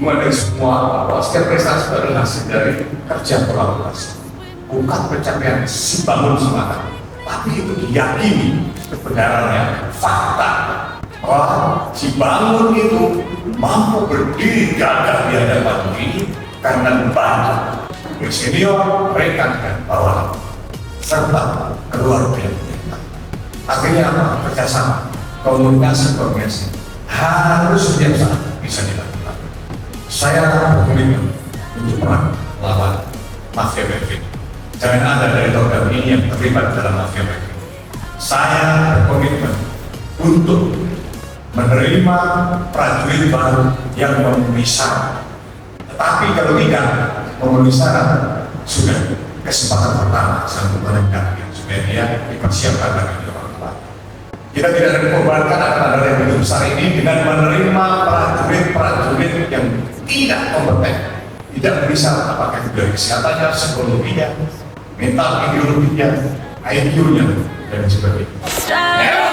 Mulai dari semua setiap prestasi itu adalah hasil dari kerja kolaborasi, bukan pencapaian si bangun semata, tapi itu diyakini kebenarannya fakta bahwa si bangun itu mampu berdiri gagah di hadapan ini karena membantu senior, rekan dan bawahan serta keluarga. Akhirnya apa? Kerjasama, komunikasi harus setiap saat bisa dilakukan. Saya berkomitmen untuk perang melawan mafia backfit. Jangan ada dari program ini yang terlibat dalam mafia backfit. Saya berkomitmen untuk menerima prajurit baru yang memenuhi syarat. Tetapi kalau tidak memenuhi syarat, sudah kesempatan pertama saya untuk melengkapi supaya dia dipersiapkan bagi orang tua. Kita tidak akan mengorbankan akan ada yang begitu besar ini dengan menerima prajurit yang tidak kompeten, tidak bisa apakah itu dari kesehatannya, psikologinya, mental, ideologinya, IQ-nya dan sebagainya.